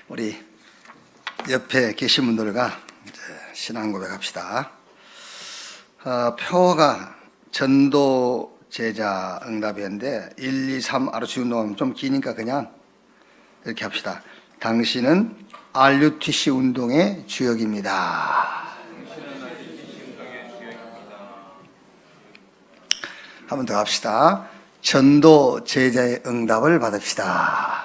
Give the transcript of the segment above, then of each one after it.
우리 옆에 계신 분들과 이제 신앙 고백합시다. 표가 전도 제자 응답이었는데 1, 2, 3 RUTC 운동하면 좀 기니까 그냥 이렇게 합시다. 당신은 RUTC 운동의 주역입니다. 한 번 더 합시다. 전도 제자의 응답을 받읍시다.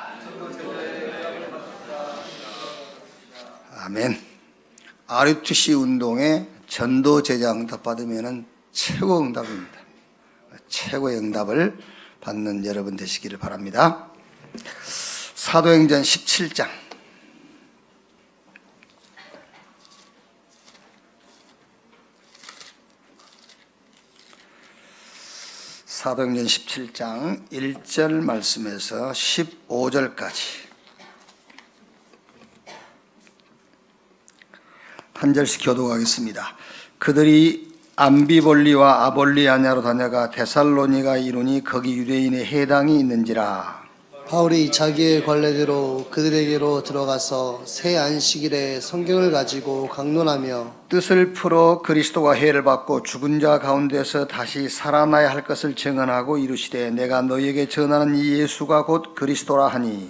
아멘. RUTC 운동의 전도 제자 응답 받으면 최고 응답입니다. 최고의 응답을 받는 여러분 되시기를 바랍니다. 사도행전 17장. 사도행전 17장 1절 말씀에서 15절까지 한 절씩 교독하겠습니다. 그들이 암비볼리와 아볼리아냐로 다녀가 데살로니가 이르니 거기 유대인의 회당이 있는지라. 바울이 자기의 관례대로 그들에게로 들어가서 새 안식일에 성경을 가지고 강론하며 뜻을 풀어 그리스도가 해를 받고 죽은 자 가운데서 다시 살아나야 할 것을 증언하고 이르시되 내가 너희에게 전하는 이 예수가 곧 그리스도라 하니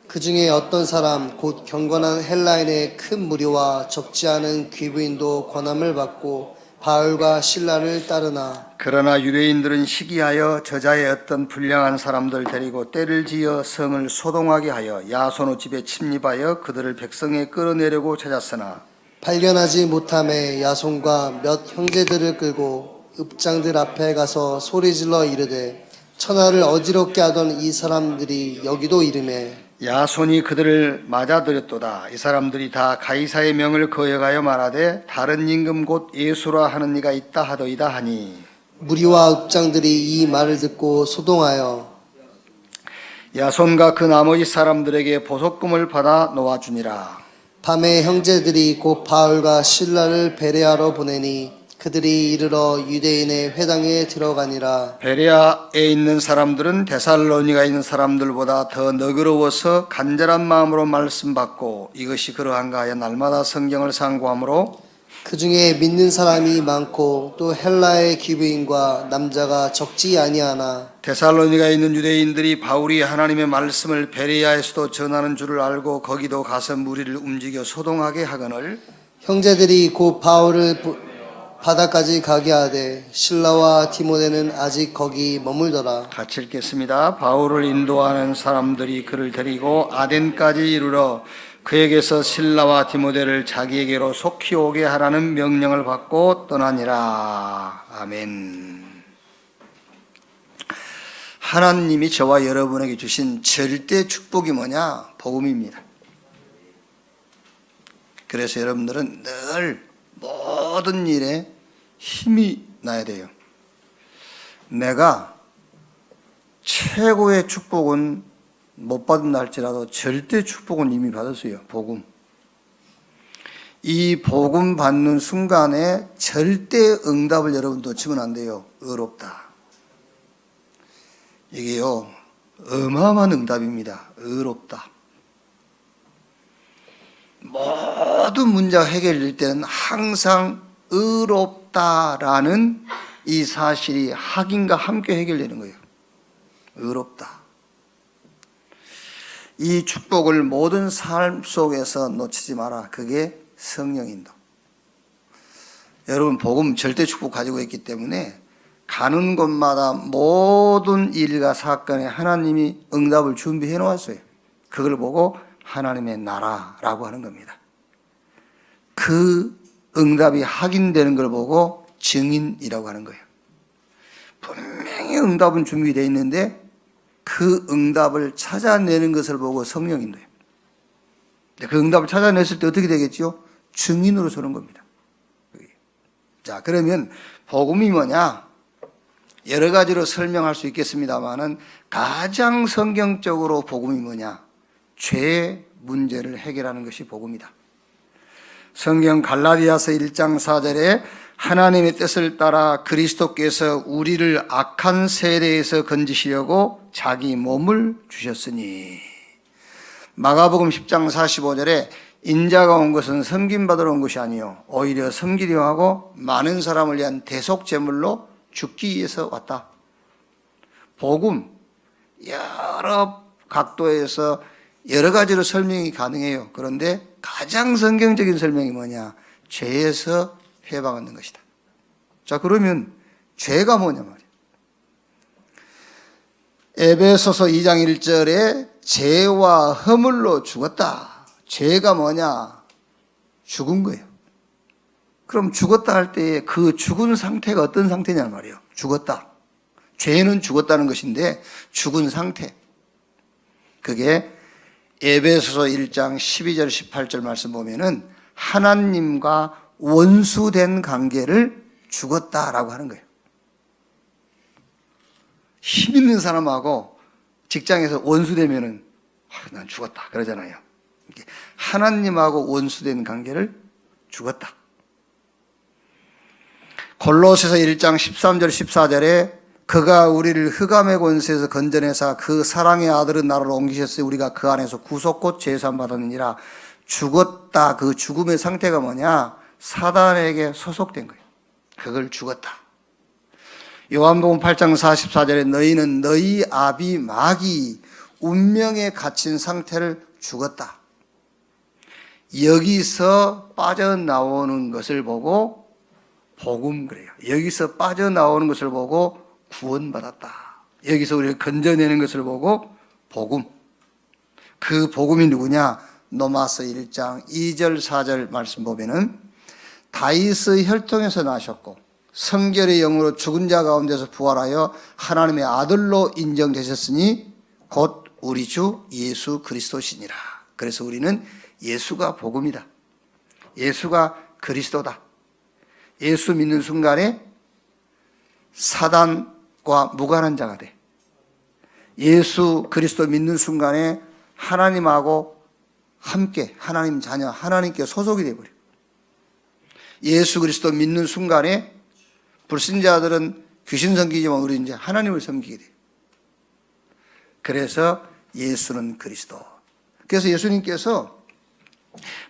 그 중에 어떤 사람 곧 경건한 헬라인의 큰 무리와 적지 않은 귀부인도 권함을 받고 바울과 실라를 따르나 그러나 유대인들은 시기하여 저자의 어떤 불량한 사람들 데리고 때를 지어 성을 소동하게 하여 야손의 집에 침입하여 그들을 백성에 끌어내려고 찾았으나 발견하지 못함에 야손과 몇 형제들을 끌고 읍장들 앞에 가서 소리질러 이르되 천하를 어지럽게 하던 이 사람들이 여기도 이르매 야손이 그들을 맞아들였도다. 이 사람들이 다 가이사의 명을 거역하여 말하되 다른 임금 곧 예수라 하는 이가 있다 하더이다 하니 무리와 읍장들이 이 말을 듣고 소동하여 야손과 그 나머지 사람들에게 보석금을 받아 놓아주니라. 밤에 형제들이 곧 바울과 실라를 베레아로 보내니 그들이 이르러 유대인의 회당에 들어가니라. 베레아에 있는 사람들은 데살로니가 있는 사람들보다 더 너그러워서 간절한 마음으로 말씀 받고 이것이 그러한가 하여 날마다 성경을 상고하므로 그 중에 믿는 사람이 많고 또 헬라의 귀부인과 남자가 적지 아니하나 데살로니가 있는 유대인들이 바울이 하나님의 말씀을 베레아에서도 전하는 줄을 알고 거기도 가서 무리를 움직여 소동하게 하거늘 형제들이 곧 바울을 바다까지 가게 하되 실라와 디모데는 아직 거기 머물더라. 같이 읽겠습니다. 바울을 인도하는 사람들이 그를 데리고 아덴까지 이르러 그에게서 실라와 디모데를 자기에게로 속히 오게 하라는 명령을 받고 떠나니라. 아멘. 하나님이 저와 여러분에게 주신 절대 축복이 뭐냐? 복음입니다. 그래서 여러분들은 늘 모든 일에 힘이 나야 돼요. 내가 최고의 축복은 못 받은다 할지라도 절대 축복은 이미 받았어요. 복음. 이 복음 받는 순간에 절대 응답을 여러분 놓치면 안 돼요. 의롭다. 이게요 어마어마한 응답입니다. 의롭다. 모든 문제가 해결될 때는 항상 의롭다라는 이 사실이 확인과 함께 해결되는 거예요. 의롭다. 이 축복을 모든 삶 속에서 놓치지 마라. 그게 성령 인도. 여러분 복음 절대 축복 가지고 있기 때문에 가는 곳마다 모든 일과 사건에 하나님이 응답을 준비해 놓았어요. 그걸 보고 하나님의 나라라고 하는 겁니다. 그 응답이 확인되는 걸 보고 증인이라고 하는 거예요. 분명히 응답은 준비되어 있는데 그 응답을 찾아내는 것을 보고 성령인도예요. 그 응답을 찾아냈을 때 어떻게 되겠죠? 증인으로 서는 겁니다. 자, 그러면 복음이 뭐냐? 여러 가지로 설명할 수 있겠습니다만은 가장 성경적으로 복음이 뭐냐? 죄 문제를 해결하는 것이 복음이다. 성경 갈라디아서 1장 4절에 하나님의 뜻을 따라 그리스도께서 우리를 악한 세대에서 건지시려고 자기 몸을 주셨으니, 마가복음 10장 45절에 인자가 온 것은 섬김받으러 온 것이 아니요 오히려 섬기려 하고 많은 사람을 위한 대속제물로 죽기 위해서 왔다. 복음 여러 각도에서 여러 가지로 설명이 가능해요. 그런데 가장 성경적인 설명이 뭐냐? 죄에서 해방하는 것이다. 자, 그러면 죄가 뭐냐 말이야. 에베소서 2장 1절에 죄와 허물로 죽었다. 죄가 뭐냐? 죽은 거예요. 그럼 죽었다 할 때 그 죽은 상태가 어떤 상태냐 말이에요. 죽었다. 죄는 죽었다는 것인데 죽은 상태. 그게 에베소서 1장 12절 18절 말씀 보면은 하나님과 원수된 관계를 죽었다라고 하는 거예요. 힘 있는 사람하고 직장에서 원수되면은 난 죽었다 그러잖아요. 하나님하고 원수된 관계를 죽었다. 골로새서 1장 13절 14절에 그가 우리를 흑암의 권세에서 건져내사 그 사랑의 아들은 나를 옮기셨으니 우리가 그 안에서 구속 곧 제사함 받았느니라. 죽었다. 그 죽음의 상태가 뭐냐? 사단에게 소속된 거예요. 그걸 죽었다. 요한복음 8장 44절에 너희는 너희 아비 마귀 운명에 갇힌 상태를 죽었다. 여기서 빠져나오는 것을 보고 복음 그래요. 여기서 빠져나오는 것을 보고 구원받았다. 여기서 우리를 건져내는 것을 보고 복음. 그 복음이 누구냐? 로마서 1장 2절 4절 말씀 보면은 다윗의 혈통에서 나셨고 성결의 영으로 죽은 자 가운데서 부활하여 하나님의 아들로 인정되셨으니 곧 우리 주 예수 그리스도시니라. 그래서 우리는 예수가 복음이다. 예수가 그리스도다. 예수 믿는 순간에 사단과 무관한 자가 돼. 예수 그리스도 믿는 순간에 하나님하고 함께 하나님 자녀 하나님께 소속이 되어버려. 예수 그리스도 믿는 순간에 불신자들은 귀신 섬기지만 우리는 이제 하나님을 섬기게 돼요. 그래서 예수는 그리스도. 그래서 예수님께서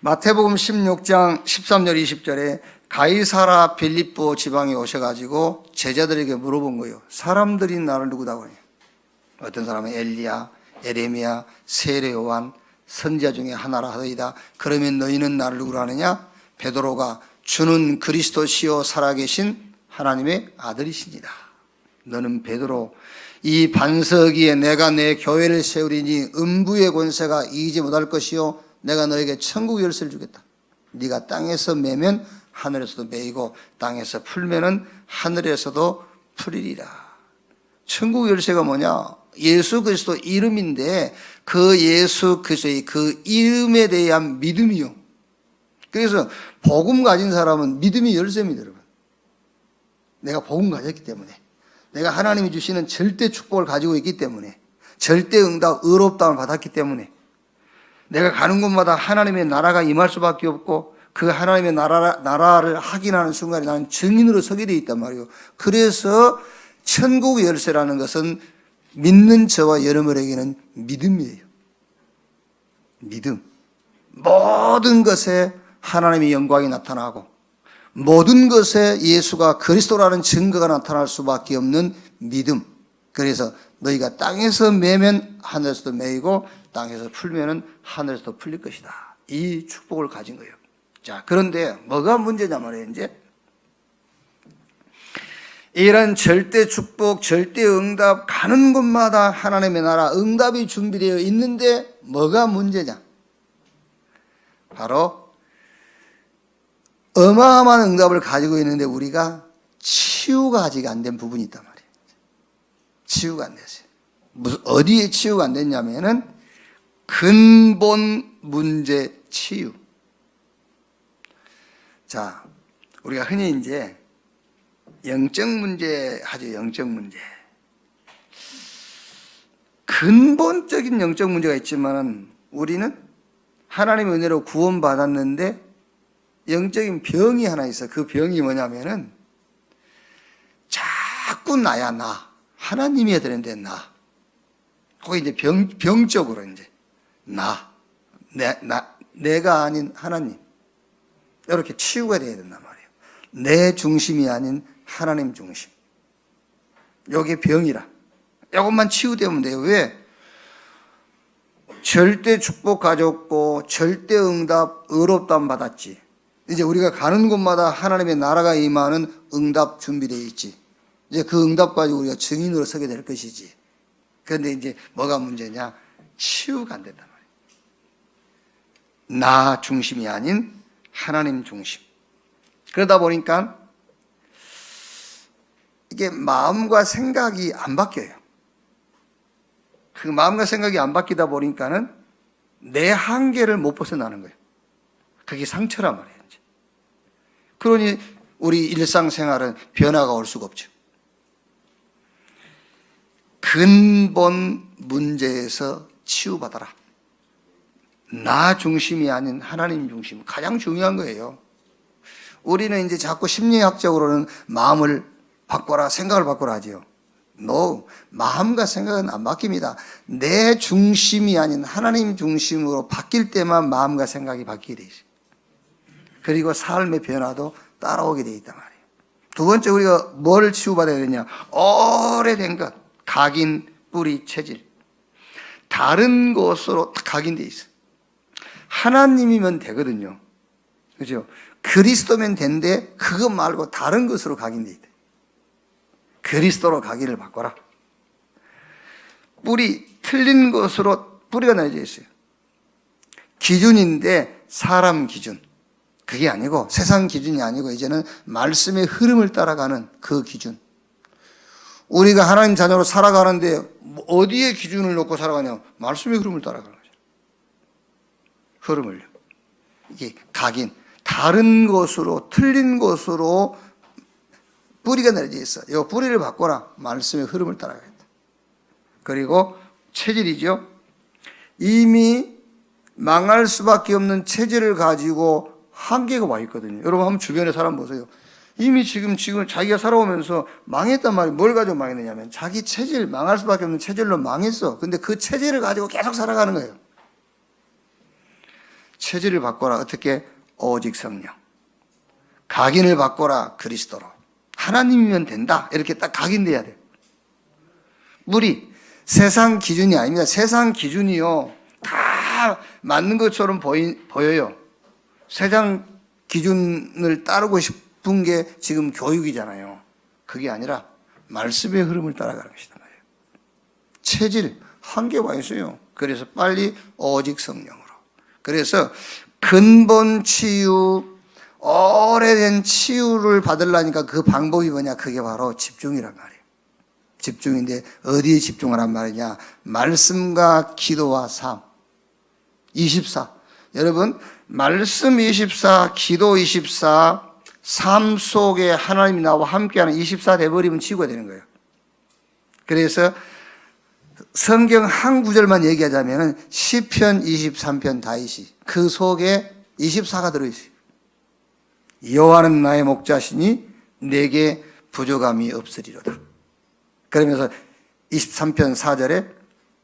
마태복음 16장 13절 20절에 가이사라 빌립보 지방에 오셔가지고 제자들에게 물어본 거예요. 사람들이 나를 누구다고 하냐? 어떤 사람은 엘리야, 에레미야, 세례 요한, 선지자 중에 하나라 하더이다. 그러면 너희는 나를 누구라 하느냐? 베드로가 주는 그리스도시요 살아계신 하나님의 아들이시니라. 너는 베드로, 이 반석 위에 내가 내 교회를 세우리니 음부의 권세가 이기지 못할 것이요 내가 너에게 천국 열쇠를 주겠다. 네가 땅에서 매면 하늘에서도 매이고 땅에서 풀면은 하늘에서도 풀리리라. 천국 열쇠가 뭐냐? 예수 그리스도 이름인데 그 예수 그리스도의 그 이름에 대한 믿음이요. 그래서 복음 가진 사람은 믿음이 열쇠입니다, 여러분. 내가 복음 가졌기 때문에, 내가 하나님이 주시는 절대 축복을 가지고 있기 때문에, 절대 응답, 의롭다움을 받았기 때문에, 내가 가는 곳마다 하나님의 나라가 임할 수밖에 없고 그 하나님의 나라를 확인하는 순간에 나는 증인으로 서게 되어 있단 말이에요. 그래서 천국 열쇠라는 것은 믿는 저와 여러분에게는 믿음이에요. 믿음. 모든 것에 하나님의 영광이 나타나고 모든 것에 예수가 그리스도라는 증거가 나타날 수밖에 없는 믿음. 그래서 너희가 땅에서 매면 하늘에서도 매이고 땅에서 풀면은 하늘에서도 풀릴 것이다. 이 축복을 가진 거예요. 자, 그런데 뭐가 문제냐 말이에요. 이제 이런 절대 축복, 절대 응답 가는 곳마다 하나님의 나라 응답이 준비되어 있는데 뭐가 문제냐? 바로 어마어마한 응답을 가지고 있는데 우리가 치유가 아직 안 된 부분이 있단 말이에요. 치유가 안 됐어요. 어디에 치유가 안 됐냐면은 근본 문제 치유. 자, 우리가 흔히 이제 영적 문제 하죠. 영적 문제. 근본적인 영적 문제가 있지만은 우리는 하나님의 은혜로 구원받았는데 영적인 병이 하나 있어. 그 병이 뭐냐면은 자꾸 나야 나. 하나님이어야 되는데 나. 거기 이제 병적으로 이제 내가 아닌 하나님. 이렇게 치유가 돼야 된단 말이에요. 내 중심이 아닌 하나님 중심. 요게 병이라. 이것만 치유되면 돼요. 왜? 절대 축복 가졌고 절대 응답, 의롭다함 받았지. 이제 우리가 가는 곳마다 하나님의 나라가 임하는 응답 준비되어 있지. 이제 그 응답 가지고 우리가 증인으로 서게 될 것이지. 그런데 이제 뭐가 문제냐? 치유가 안 된단 말이에요. 나 중심이 아닌 하나님 중심. 그러다 보니까 이게 마음과 생각이 안 바뀌어요. 그 마음과 생각이 안 바뀌다 보니까는 내 한계를 못 벗어나는 거예요. 그게 상처란 말이에요. 그러니 우리 일상생활은 변화가 올 수가 없죠. 근본 문제에서 치유받아라. 나 중심이 아닌 하나님 중심. 가장 중요한 거예요. 우리는 이제 자꾸 심리학적으로는 마음을 바꿔라, 생각을 바꿔라 하죠. No, 마음과 생각은 안 바뀝니다. 내 중심이 아닌 하나님 중심으로 바뀔 때만 마음과 생각이 바뀌게 돼 있어요. 그리고 삶의 변화도 따라오게 돼 있단 말이에요. 두 번째, 우리가 뭘 치유받아야 되냐? 오래된 것, 각인, 뿌리, 체질. 다른 것으로 각인돼 있어요. 하나님이면 되거든요. 그죠? 그리스도면 된데 그것 말고 다른 것으로 각인돼 있다. 그리스도로 각인을 바꿔라. 뿌리, 틀린 것으로 뿌리가 내려져 있어요. 기준인데 사람 기준. 그게 아니고 세상 기준이 아니고 이제는 말씀의 흐름을 따라가는 그 기준. 우리가 하나님 자녀로 살아가는데 어디에 기준을 놓고 살아가냐? 말씀의 흐름을 따라가는 거죠. 흐름을요. 이게 각인. 다른 것으로, 틀린 것으로 뿌리가 내려져 있어. 이 뿌리를 바꿔라. 말씀의 흐름을 따라가겠다. 그리고 체질이죠. 이미 망할 수밖에 없는 체질을 가지고 한계가 와 있거든요. 여러분 한번 주변에 사람 보세요. 이미 지금 자기가 살아오면서 망했단 말이에요. 뭘 가지고 망했느냐면 자기 체질, 망할 수밖에 없는 체질로 망했어. 근데 그 체질을 가지고 계속 살아가는 거예요. 체질을 바꿔라. 어떻게? 오직 성령. 각인을 바꿔라. 그리스도로. 하나님이면 된다. 이렇게 딱 각인돼야 돼요. 물이 세상 기준이 아닙니다. 세상 기준이요. 다 맞는 것처럼 보여요. 세상 기준을 따르고 싶은 게 지금 교육이잖아요. 그게 아니라 말씀의 흐름을 따라가는 것이다 말이에요. 체질 한계가 있어요. 그래서 빨리 오직 성령으로. 그래서 근본 치유, 오래된 치유를 받으려니까 그 방법이 뭐냐? 그게 바로 집중이란 말이에요. 집중인데 어디에 집중하란 말이냐? 말씀과 기도와 삶. 24. 여러분, 말씀 24, 기도 24, 삶 속에 하나님이 나와 함께하는 24 돼버리면 치유가 되는 거예요. 그래서 성경 한 구절만 얘기하자면 시편 23편 다윗이 그 속에 24가 들어있어요. 여호와는 나의 목자시니 내게 부족함이 없으리로다. 그러면서 23편 4절에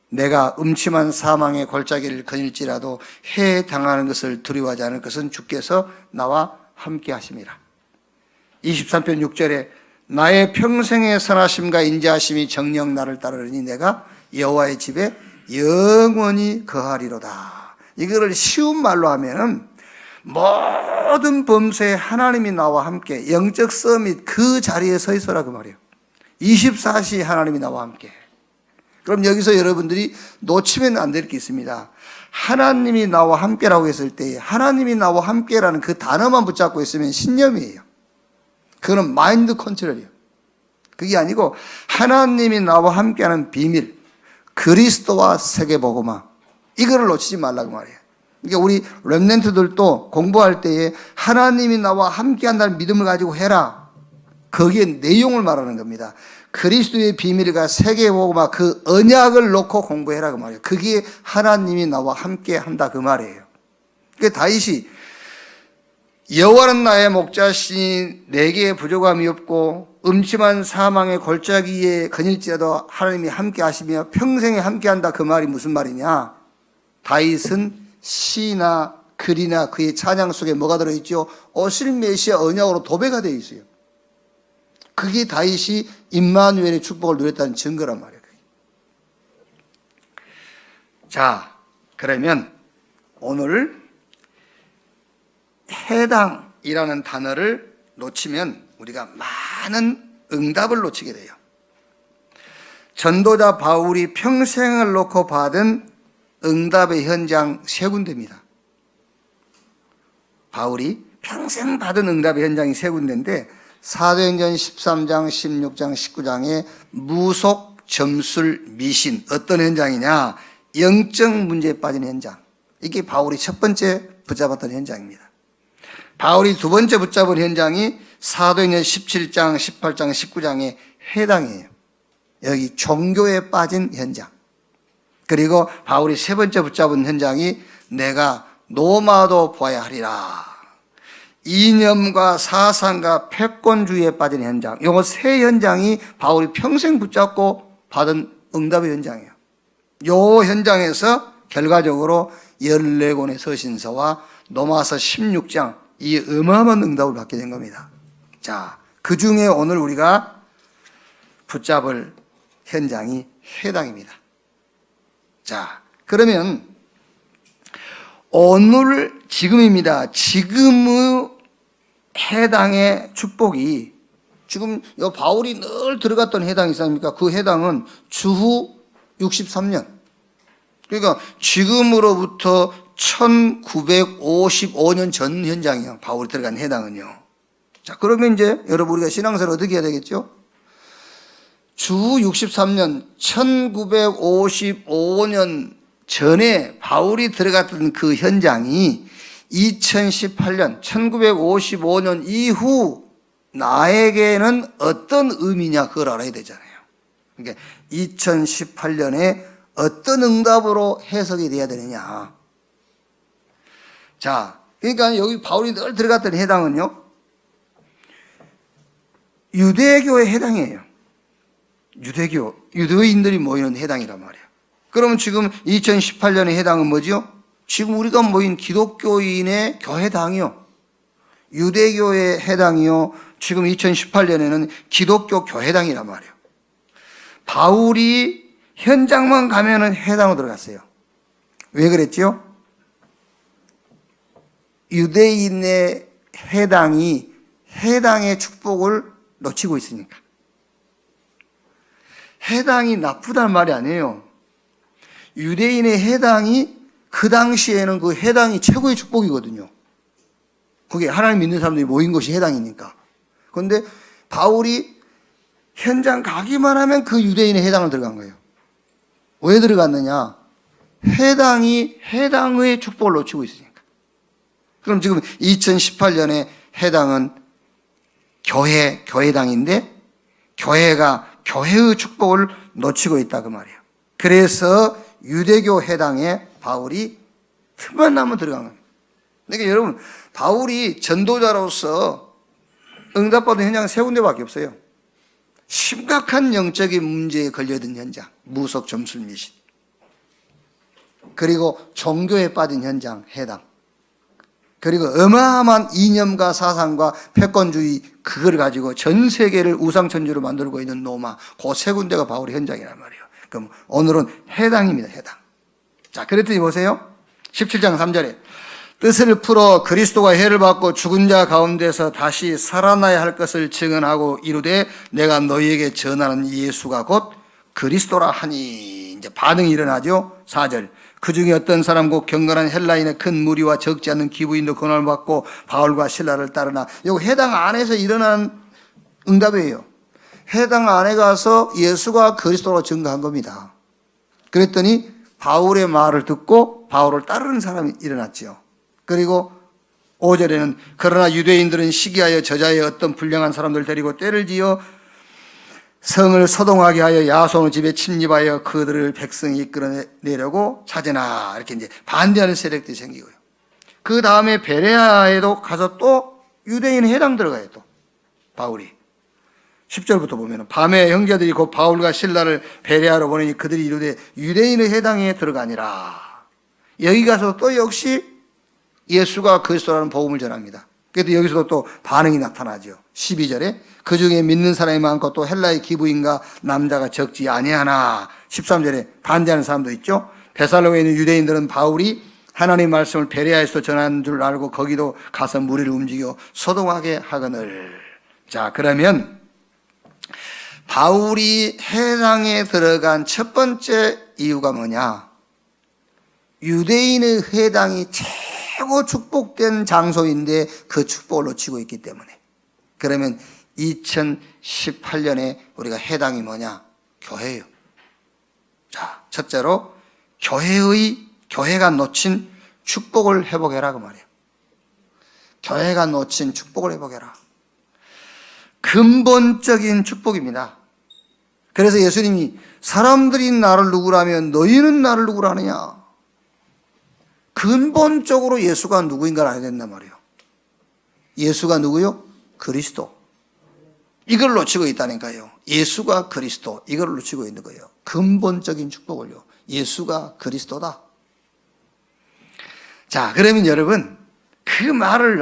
내가 음침한 사망의 골짜기를 거닐지라도 해에 당하는 것을 두려워하지 않을 것은 주께서 나와 함께 하심이라. 23편 6절에 나의 평생의 선하심과 인자하심이 정녕 나를 따르니 내가 여호와의 집에 영원히 거하리로다. 이거를 쉬운 말로 하면은 모든 범세에 하나님이 나와 함께 영적 서밋 그 자리에 서 있어라 그 말이에요. 24시 하나님이 나와 함께. 그럼 여기서 여러분들이 놓치면 안 될 게 있습니다. 하나님이 나와 함께라고 했을 때 하나님이 나와 함께라는 그 단어만 붙잡고 있으면 신념이에요. 그거는 마인드 컨트롤이에요. 그게 아니고 하나님이 나와 함께하는 비밀, 그리스도와 세계복음화, 이거를 놓치지 말라고 말이에요. 그러니까 우리 렘넌트들도 공부할 때에 하나님이 나와 함께한다는 믿음을 가지고 해라. 거기에 내용을 말하는 겁니다. 그리스도의 비밀과 세계복음화 그 언약을 놓고 공부해라 그 말이에요. 거기에 하나님이 나와 함께 한다 그 말이에요. 그 다윗이 여호와는 나의 목자시니 내게 부족함이 없고 음침한 사망의 골짜기에 거닐지라도 하나님이 함께 하시며 평생에 함께 한다 그 말이 무슨 말이냐? 다윗은 시나 글이나 그의 찬양 속에 뭐가 들어있죠? 오실 메시아 언약으로 도배가 되어 있어요. 그게 다윗이 임마누엘의 축복을 누렸다는 증거란 말이에요. 자, 그러면 오늘 해당이라는 단어를 놓치면 우리가 많은 응답을 놓치게 돼요. 전도자 바울이 평생을 놓고 받은 응답의 현장 세 군데입니다. 바울이 평생 받은 응답의 현장이 세 군데인데 사도행전 13장, 16장, 19장에 무속, 점술, 미신 어떤 현장이냐? 영적 문제에 빠진 현장. 이게 바울이 첫 번째 붙잡았던 현장입니다. 바울이 두 번째 붙잡은 현장이 사도행전 17장, 18장, 19장의 해당이에요. 여기 종교에 빠진 현장. 그리고 바울이 세 번째 붙잡은 현장이 내가 노마도 보아야 하리라. 이념과 사상과 패권주의에 빠진 현장. 요거 세 현장이 바울이 평생 붙잡고 받은 응답의 현장이에요. 요 현장에서 결과적으로 14권의 서신서와 로마서 16장 이 어마어마한 응답을 받게 된 겁니다. 자, 그 중에 오늘 우리가 붙잡을 현장이 해당입니다. 자, 그러면 오늘 지금입니다. 지금의 해당의 축복이 지금 요 바울이 늘 들어갔던 해당이 있습니까? 그 해당은 주후 63년. 그러니까 지금으로부터 1955년 전 현장이요. 바울이 들어간 해당은요. 자, 그러면 이제 여러분 우리가 신앙생활 어떻게 해야 되겠죠? 주후 63년 1955년 전에 바울이 들어갔던 그 현장이 2018년 1955년 이후 나에게는 어떤 의미냐 그걸 알아야 되잖아요. 그러니까 2018년에 어떤 응답으로 해석이 돼야 되느냐. 자, 그러니까 여기 바울이 늘 들어갔던 해당은요, 유대교의 해당이에요. 유대인들이 모이는 해당이란 말이에요. 그러면 지금 2018년의 해당은 뭐죠? 지금 우리가 모인 기독교인의 교회당이요. 유대교의 해당이요. 지금 2018년에는 기독교 교회당이란 말이에요. 바울이 현장만 가면은 해당으로 들어갔어요. 왜 그랬죠? 유대인의 해당이 해당의 축복을 놓치고 있으니까. 해당이 나쁘다는 말이 아니에요. 유대인의 해당이 그 당시에는 그 해당이 최고의 축복이거든요. 그게 하나님 믿는 사람들이 모인 것이 해당이니까. 그런데 바울이 현장 가기만 하면 그 유대인의 해당을 들어간 거예요. 왜 들어갔느냐? 해당이 해당의 축복을 놓치고 있으니까. 그럼 지금 2018년에 해당은 교회당인데 교회가 교회의 축복을 놓치고 있다 그 말이에요. 그래서 유대교 해당에 바울이 틈만 나면 들어간 거예요. 그러니까 여러분 바울이 전도자로서 응답받은 현장은 세 군데밖에 없어요. 심각한 영적인 문제에 걸려든 현장, 무속 점술 미신. 그리고 종교에 빠진 현장, 해당. 그리고 어마어마한 이념과 사상과 패권주의 그걸 가지고 전 세계를 우상천주로 만들고 있는 로마, 그 세 군데가 바울의 현장이란 말이에요. 그럼 오늘은 해당입니다, 해당. 자, 그랬더니 보세요. 17장 3절에 뜻을 풀어 그리스도가 해를 받고 죽은 자 가운데서 다시 살아나야 할 것을 증언하고 이르되 내가 너희에게 전하는 예수가 곧 그리스도라 하니. 이제 반응이 일어나죠. 4절 그 중에 어떤 사람 곧 경건한 헬라인의 큰 무리와 적지 않는 기부인도 권한을 받고 바울과 실라를 따르나. 이거 해당 안에서 일어나는 응답이에요. 해당 안에 가서 예수가 그리스도로 증거한 겁니다. 그랬더니 바울의 말을 듣고 바울을 따르는 사람이 일어났죠. 그리고 5절에는 그러나 유대인들은 시기하여 저자의 어떤 불량한 사람들 데리고 떼를 지어 성을 소동하게 하여 야손의 집에 침입하여 그들을 백성이 이끌어내려고 찾으나 이렇게 이제 반대하는 세력들이 생기고요. 그 다음에 베레아에도 가서 또 유대인 회당 들어가요. 또 바울이 10절부터 보면 밤에 형제들이 곧 바울과 실라를 베레아로 보내니 그들이 이르되 유대인의 회당에 들어가니라. 여기 가서 또 역시 예수가 그리스도라는 복음을 전합니다. 그래도 여기서도 또 반응이 나타나죠. 12절에 그 중에 믿는 사람이 많고 또 헬라의 기부인과 남자가 적지 아니하나. 13절에 반대하는 사람도 있죠. 데살로니가에 있는 유대인들은 바울이 하나님 말씀을 베레아에서 전한 줄 알고 거기도 가서 무리를 움직여 소동하게 하거늘. 자, 그러면 바울이 회당에 들어간 첫 번째 이유가 뭐냐? 유대인의 회당이 최고 축복된 장소인데 그 축복을 놓치고 있기 때문에. 그러면 2018년에 우리가 회당이 뭐냐? 교회예요. 자, 첫째로 교회가 놓친 축복을 회복해라 그 말이에요. 교회가 놓친 축복을 회복해라. 근본적인 축복입니다. 그래서 예수님이 사람들이 나를 누구라면 너희는 나를 누구라 하느냐? 근본적으로 예수가 누구인가를 알아야 된단 말이에요. 예수가 누구요? 그리스도. 이걸 놓치고 있다니까요. 예수가 그리스도. 이걸 놓치고 있는 거예요. 근본적인 축복을요. 예수가 그리스도다. 자, 그러면 여러분 그 말을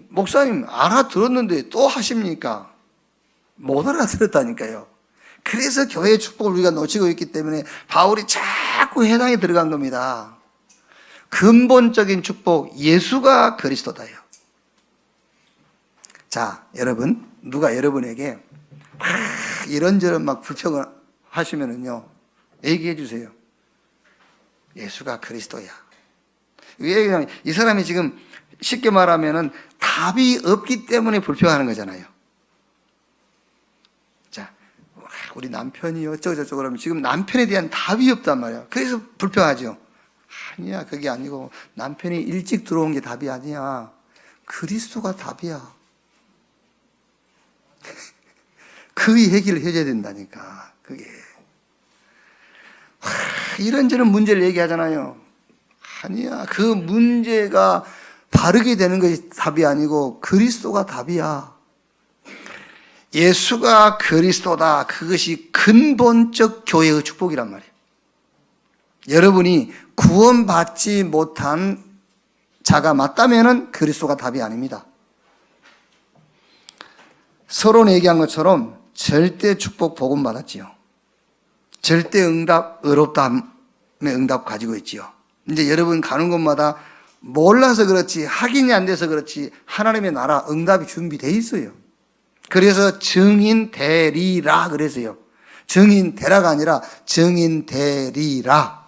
목사님 알아들었는데 또 하십니까? 못 알아들었다니까요. 그래서 교회의 축복을 우리가 놓치고 있기 때문에 바울이 자꾸 회당에 들어간 겁니다. 근본적인 축복, 예수가 그리스도다요. 자, 여러분, 누가 여러분에게 이런저런 막 불평을 하시면은요, 얘기해 주세요. 예수가 그리스도야. 왜 그냥 이 사람이 지금 쉽게 말하면은 답이 없기 때문에 불평하는 거잖아요. 자, 우리 남편이 어쩌고저쩌고 그러면 지금 남편에 대한 답이 없단 말이야. 그래서 불평하죠. 아니야, 그게 아니고 남편이 일찍 들어온 게 답이 아니야. 그리스도가 답이야. 그 얘기를 해줘야 된다니까. 그게 이런저런 문제를 얘기하잖아요. 아니야, 그 문제가 바르게 되는 것이 답이 아니고 그리스도가 답이야. 예수가 그리스도다. 그것이 근본적 교회의 축복이란 말이에요. 여러분이 구원받지 못한 자가 맞다면은 그리스도가 답이 아닙니다. 서로 얘기한 것처럼 절대 축복 복음 받았지요. 절대 응답, 의롭다함의 응답 가지고 있지요. 이제 여러분 가는 곳마다 몰라서 그렇지, 확인이 안 돼서 그렇지, 하나님의 나라 응답이 준비되어 있어요. 그래서 증인 되리라 그래서요. 증인 되라가 아니라 증인 되리라.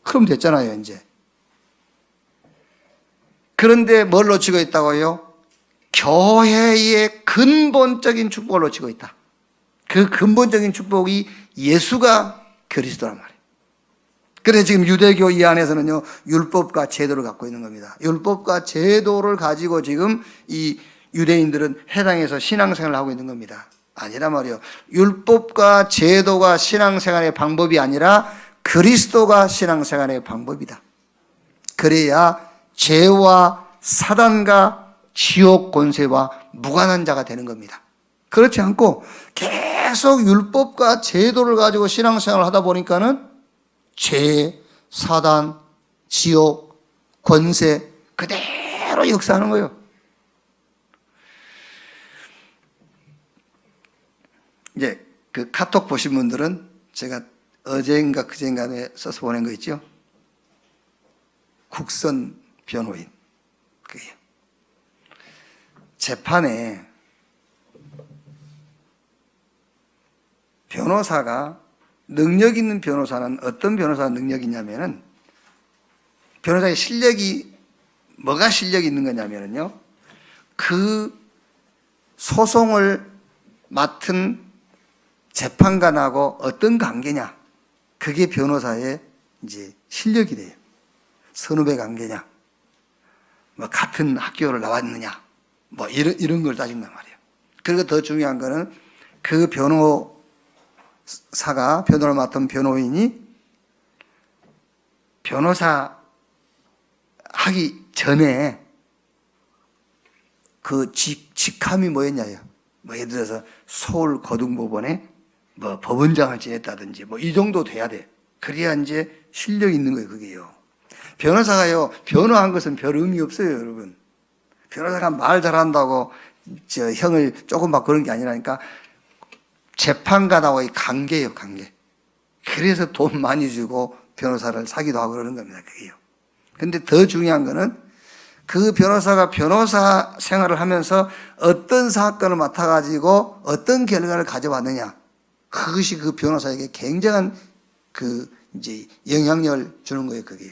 그럼 됐잖아요, 이제. 그런데 뭘 놓치고 있다고요? 교회의 근본적인 축복을 놓치고 있다. 그 근본적인 축복이 예수가 그리스도란 말이에요. 그래서 지금 유대교 이 안에서는요, 율법과 제도를 갖고 있는 겁니다. 율법과 제도를 가지고 지금 이 유대인들은 해당해서 신앙생활을 하고 있는 겁니다. 아니란 말이에요. 율법과 제도가 신앙생활의 방법이 아니라 그리스도가 신앙생활의 방법이다. 그래야 죄와 사단과 지옥 권세와 무관한 자가 되는 겁니다. 그렇지 않고 계속 율법과 제도를 가지고 신앙생활을 하다 보니까는 죄, 사단, 지옥, 권세 그대로 역사하는 거예요. 이제 그 카톡 보신 분들은 제가 어제인가 그제인가에 써서 보낸 거 있죠? 국선 변호인. 그게요. 재판에 변호사가 능력 있는 변호사는 어떤 변호사가 능력이 있냐면은 변호사의 실력이 뭐가 실력이 있는 거냐면은요. 그 소송을 맡은 재판관하고 어떤 관계냐. 그게 변호사의 이제 실력이 돼요. 선후배 관계냐. 뭐 같은 학교를 나왔느냐, 뭐 이런 걸 따진단 말이에요. 그리고 더 중요한 거는 그 변호를 맡은 변호인이 변호사 하기 전에 그 직함이 뭐였냐요? 뭐 예를 들어서 서울 고등법원에 뭐 법원장을 지냈다든지 뭐 이 정도 돼야 돼. 그래야 이제 실력이 있는 거예요, 그게요. 변호사가요, 변호한 것은 별 의미 없어요, 여러분. 변호사가 말 잘한다고 형을 조금 막 그런 게 아니라니까 재판관하고의 관계예요, 관계. 그래서 돈 많이 주고 변호사를 사기도 하고 그러는 겁니다, 그게요. 근데 더 중요한 거는 그 변호사가 변호사 생활을 하면서 어떤 사건을 맡아가지고 어떤 결과를 가져왔느냐. 그것이 그 변호사에게 굉장한 이제 영향력을 주는 거예요, 그게요.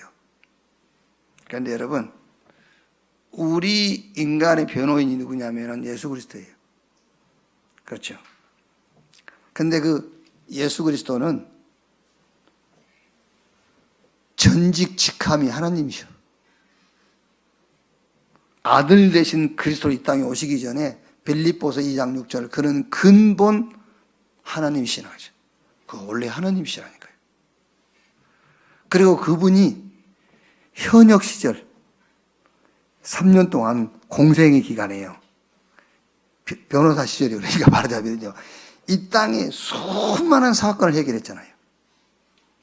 그런데 여러분, 우리 인간의 변호인이 누구냐면 예수 그리스도예요. 그렇죠. 근데 그 예수 그리스도는 전직 직함이 하나님이셔. 아들 되신 그리스도 이 땅에 오시기 전에 빌립보서 2장 6절 그는 근본 하나님이시나 하죠. 그 원래 하나님이시라니까요. 그리고 그분이 현역 시절 3년 동안 공생의 기간에요. 변호사 시절이 그러니까 말하자면요. 이 땅에 수많은 사건을 해결했잖아요.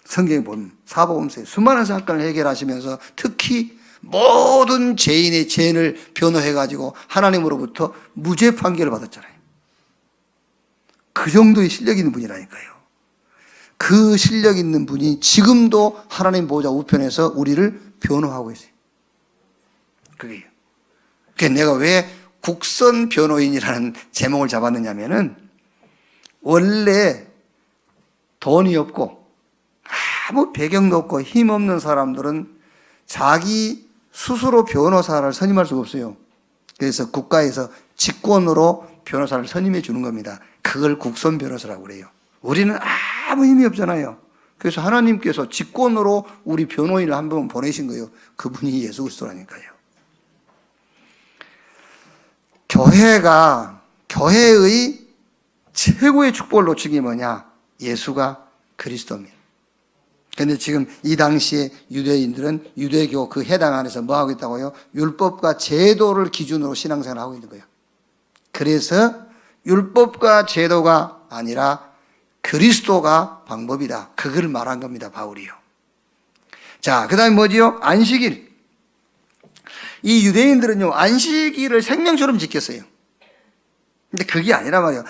성경에 보면 사복음서에 수많은 사건을 해결하시면서 특히 모든 죄인의 죄를 변호해가지고 하나님으로부터 무죄 판결을 받았잖아요. 그 정도의 실력이 있는 분이라니까요. 그 실력 있는 분이 지금도 하나님 보호자 우편에서 우리를 변호하고 있어요. 그게요. 그래서 내가 왜 국선 변호인이라는 제목을 잡았느냐면은 원래 돈이 없고 아무 배경도 없고 힘없는 사람들은 자기 스스로 변호사를 선임할 수가 없어요. 그래서 국가에서 직권으로 변호사를 선임해 주는 겁니다. 그걸 국선 변호사라고 그래요. 우리는 아무 힘이 없잖아요. 그래서 하나님께서 직권으로 우리 변호인을 한 분 보내신 거예요. 그분이 예수 그리스도라니까요. 교회의 최고의 축복을 놓친 게 뭐냐? 예수가 그리스도입니다. 그런데 지금 이 당시에 유대인들은 유대교 그 해당 안에서 뭐 하고 있다고요? 율법과 제도를 기준으로 신앙생활을 하고 있는 거예요. 그래서 율법과 제도가 아니라 그리스도가 방법이다. 그걸 말한 겁니다, 바울이요. 자, 그 다음에 뭐지요? 안식일. 이 유대인들은요, 안식일을 생명처럼 지켰어요. 근데 그게 아니라 말이에요.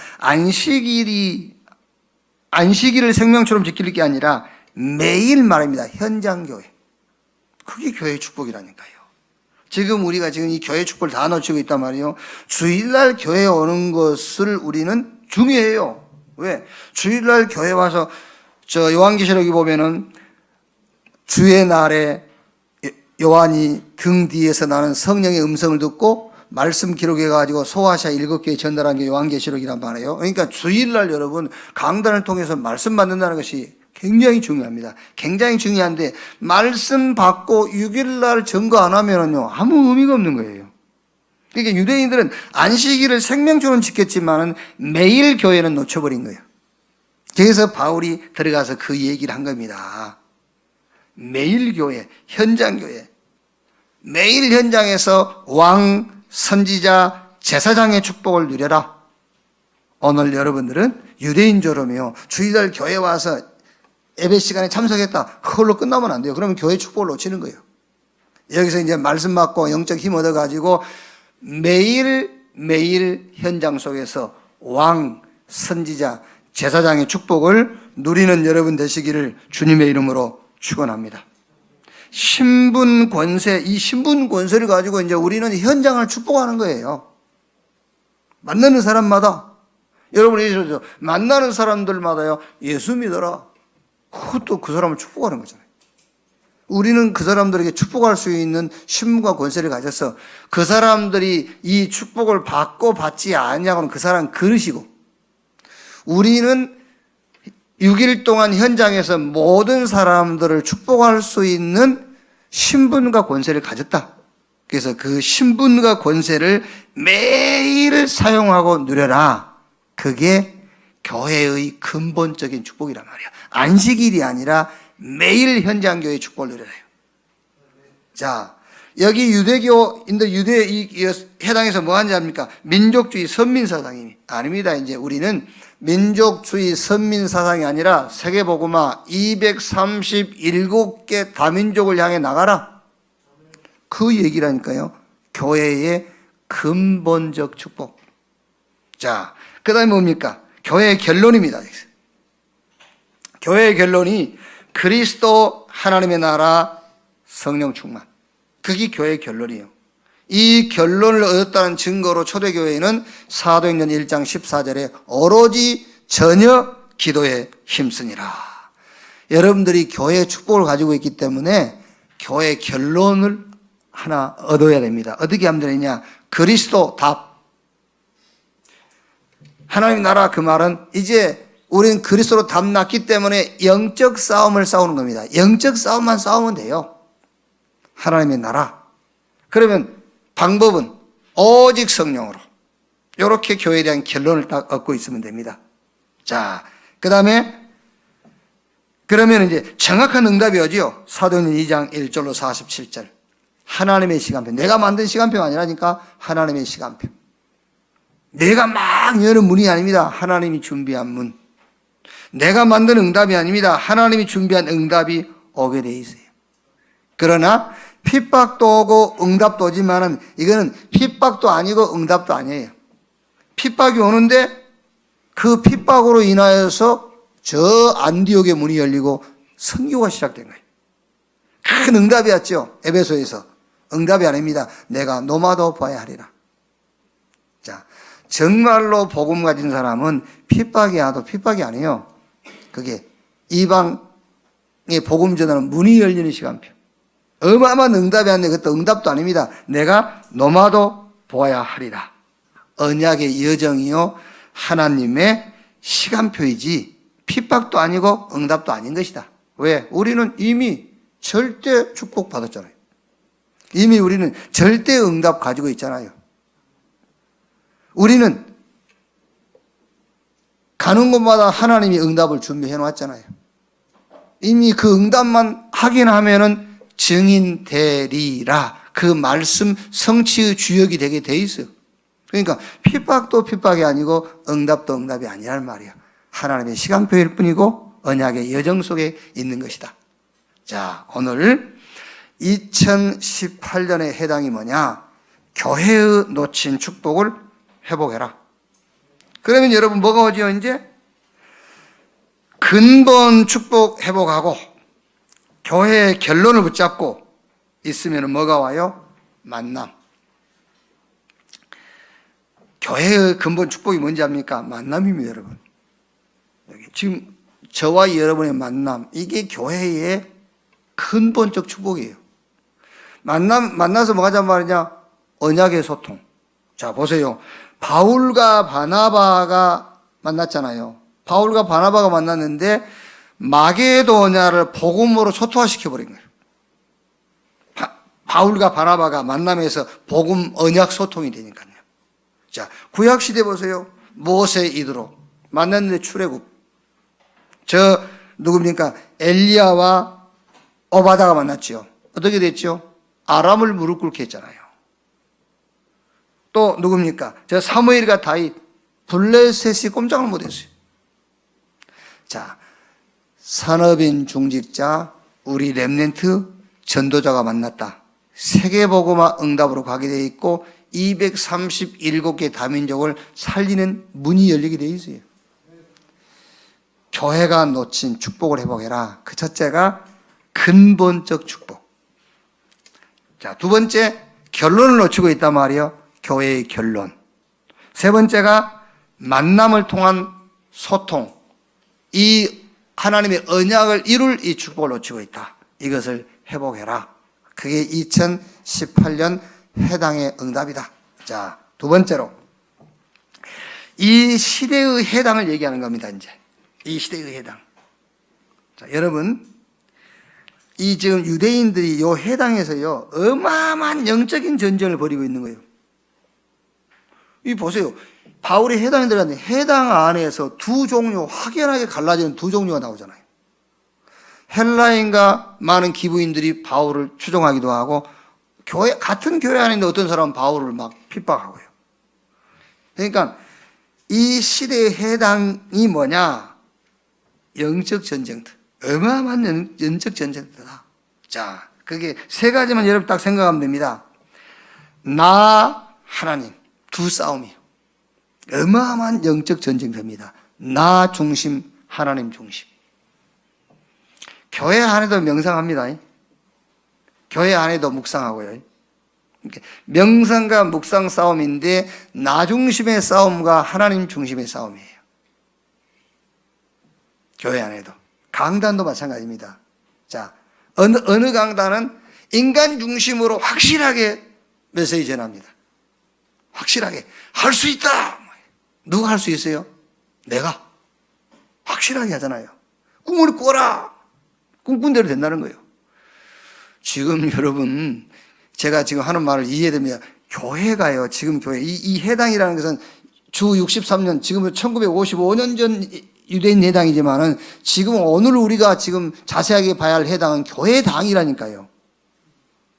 안식일을 생명처럼 지킬 게 아니라 매일 말입니다. 현장교회. 그게 교회의 축복이라니까요. 지금 우리가 지금 이 교회 축복을 다 놓치고 있단 말이에요. 주일날 교회에 오는 것을 우리는 중요해요. 왜? 주일날 교회 와서 요한계시록에 보면은 주의 날에 요한이 등 뒤에서 나는 성령의 음성을 듣고 말씀 기록해가지고 소아시아 7교회에 전달한 게 요한계시록이란 말이에요. 그러니까 주일날 여러분 강단을 통해서 말씀 받는다는 것이 굉장히 중요합니다. 굉장히 중요한데 말씀 받고 6일날 증거 안 하면은요 아무 의미가 없는 거예요. 그러니까 유대인들은 안식일을 생명처럼 지켰지만은 매일 교회는 놓쳐버린 거예요. 그래서 바울이 들어가서 그 얘기를 한 겁니다. 매일 교회, 현장 교회, 매일 현장에서 왕, 선지자, 제사장의 축복을 누려라. 오늘 여러분들은 유대인처럼요 주일날 교회 와서 예배 시간에 참석했다. 그걸로 끝나면 안 돼요. 그러면 교회 축복을 놓치는 거예요. 여기서 이제 말씀 받고 영적 힘 얻어가지고 매일 현장 속에서 왕, 선지자, 제사장의 축복을 누리는 여러분 되시기를 주님의 이름으로 축원합니다. 신분 권세, 이 신분 권세를 가지고 이제 우리는 현장을 축복하는 거예요. 만나는 사람마다 여러분 예수죠. 만나는 사람들마다요 예수 믿어라. 그것도 그 사람을 축복하는 거잖아요. 우리는 그 사람들에게 축복할 수 있는 신분과 권세를 가져서 그 사람들이 이 축복을 받고 받지 않냐고는 그 사람 그릇이고, 우리는 6일 동안 현장에서 모든 사람들을 축복할 수 있는 신분과 권세를 가졌다. 그래서 그 신분과 권세를 매일 사용하고 누려라. 그게 교회의 근본적인 축복이란 말이야. 안식일이 아니라 매일 현장 교회의 축복을 누려라. 자, 여기 유대교인들 이 해당에서 뭐 하는지 압니까? 민족주의 선민사상이 아닙니다. 이제 우리는 민족주의 선민사상이 아니라 세계복음화 237개 다민족을 향해 나가라. 그 얘기라니까요. 교회의 근본적 축복. 자, 그 다음에 뭡니까? 교회의 결론입니다. 교회의 결론이 그리스도 하나님의 나라 성령 충만. 그게 교회의 결론이에요. 이 결론을 얻었다는 증거로 초대교회는 사도행전 1장 14절에 오로지 전혀 기도에 힘쓰니라. 여러분들이 교회의 축복을 가지고 있기 때문에 교회의 결론을 하나 얻어야 됩니다. 어떻게 하면 되느냐? 그리스도 답. 하나님 나라 그 말은 이제 우리는 그리스도로 답 났기 때문에 영적 싸움을 싸우는 겁니다. 영적 싸움만 싸우면 돼요. 하나님의 나라. 그러면 방법은 오직 성령으로. 이렇게 교회에 대한 결론을 딱 얻고 있으면 됩니다. 자, 그 다음에 그러면 이제 정확한 응답이 오지요. 사도행전 2장 1절로 47절. 하나님의 시간표. 내가 만든 시간표가 아니라니까 하나님의 시간표. 내가 막 여는 문이 아닙니다. 하나님이 준비한 문. 내가 만든 응답이 아닙니다. 하나님이 준비한 응답이 오게 돼 있어요. 그러나 핍박도 오고 응답도 오지만은 이거는 핍박도 아니고 응답도 아니에요. 핍박이 오는데 그 핍박으로 인하여서 저 안디옥의 문이 열리고 선교가 시작된 거예요. 큰 응답이었죠. 에베소에서. 응답이 아닙니다. 내가 노마도 보아야 하리라. 자, 정말로 복음 가진 사람은 핍박이 와도 핍박이 아니에요. 그게 이방의 복음 전하는 문이 열리는 시간표. 어마어마한 응답이 왔는데 그것도 응답도 아닙니다. 내가 노마도 보아야 하리라. 언약의 여정이요 하나님의 시간표이지 핍박도 아니고 응답도 아닌 것이다. 왜? 우리는 이미 절대 축복 받았잖아요. 이미 우리는 절대 응답 가지고 있잖아요. 우리는 가는 곳마다 하나님이 응답을 준비해 놓았잖아요. 이미 그 응답만 확인하면은 증인되리라. 그 말씀 성취의 주역이 되게 돼 있어요. 그러니까 핍박도 핍박이 아니고 응답도 응답이 아니란 말이야. 하나님의 시간표일 뿐이고 언약의 여정 속에 있는 것이다. 자, 오늘 2018년의 해당이 뭐냐? 교회의 놓친 축복을 회복해라. 그러면 여러분 뭐가 오죠 이제? 근본 축복 회복하고 교회의 결론을 붙잡고 있으면 뭐가 와요? 만남. 교회의 근본 축복이 뭔지 압니까? 만남입니다, 여러분. 지금 저와 여러분의 만남, 이게 교회의 근본적 축복이에요. 만나서 뭐 하자는 말이냐? 언약의 소통. 자, 보세요. 바울과 바나바가 만났잖아요. 바울과 바나바가 만났는데 마게도냐를 복음으로 초토화시켜버린 거예요. 바울과 바나바가 만남에서 복음 언약 소통이 되니까요. 자, 구약시대 보세요. 모세 이드로 만났는데 출애굽. 저 누굽니까? 엘리야와 오바다가 만났죠. 어떻게 됐죠? 아람을 무릎 꿇게 했잖아요. 또 누굽니까? 저 사무엘과 다윗, 블레셋이 꼼짝을 못했어요. 자, 산업인 중직자, 우리 렘넌트 전도자가 만났다. 세계복음화 응답으로 가게 돼 있고 237개 다민족을 살리는 문이 열리게 돼 있어요. 교회가 놓친 축복을 회복해라. 그 첫째가 근본적 축복. 자, 두 번째, 결론을 놓치고 있단 말이에요. 교회의 결론. 세 번째가 만남을 통한 소통. 이 하나님의 언약을 이룰 이 축복을 놓치고 있다. 이것을 회복해라. 그게 2018년 해당의 응답이다. 자, 두 번째로 이 시대의 해당을 얘기하는 겁니다. 이제 이 시대의 해당. 자, 여러분, 이 지금 유대인들이 요 해당에서요, 어마어마한 영적인 전쟁을 벌이고 있는 거예요. 이 보세요. 바울이 해당에 들어갔는데 해당 안에서 두 종류, 확연하게 갈라지는 두 종류가 나오잖아요. 헬라인과 많은 기부인들이 바울을 추종하기도 하고, 같은 교회 안에 있는 어떤 사람은 바울을 막 핍박하고요. 그러니까 이 시대의 해당이 뭐냐? 영적 전쟁터. 어마어마한 영적 전쟁터다. 자, 그게 세 가지만 여러분 딱 생각하면 됩니다. 나, 하나님. 두 싸움이에요. 어마어마한 영적 전쟁터입니다. 나 중심, 하나님 중심. 교회 안에도 명상합니다. 교회 안에도 묵상하고요. 명상과 묵상 싸움인데 나 중심의 싸움과 하나님 중심의 싸움이에요. 교회 안에도. 강단도 마찬가지입니다. 자, 어느 강단은 인간 중심으로 확실하게 메시지 전합니다. 확실하게 할 수 있다. 누가 할 수 있어요? 내가. 확실하게 하잖아요. 꿈을 꿔라. 꿈꾼 대로 된다는 거예요. 지금 여러분, 제가 지금 하는 말을 이해되면 교회가요, 지금 교회, 이 해당이라는 것은 주 63년, 지금은 1955년 전 유대인 해당이지만은 지금 오늘 우리가 지금 자세하게 봐야 할 해당은 교회당이라니까요.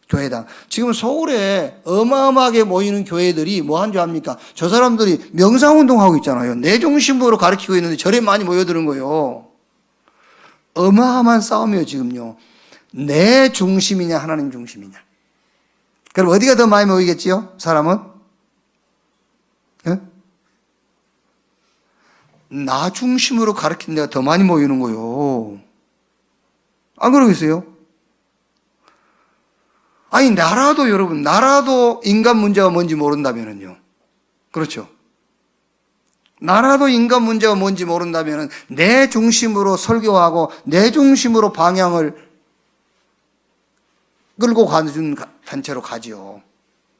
교회당. 지금 서울에 어마어마하게 모이는 교회들이 뭐 한 줄 압니까? 저 사람들이 명상운동하고 있잖아요. 내 중심으로 가르치고 있는데 절에 많이 모여드는 거예요. 어마어마한 싸움이에요, 지금요. 내 중심이냐, 하나님 중심이냐. 그럼 어디가 더 많이 모이겠지요? 사람은? 예? 나 중심으로 가르친 데가 더 많이 모이는 거예요. 안 그러겠어요? 아니, 나라도 여러분, 나라도 인간 문제가 뭔지 모른다면요. 그렇죠? 나라도 인간 문제가 뭔지 모른다면 내 중심으로 설교하고 내 중심으로 방향을 끌고 가는 단체로 가지요.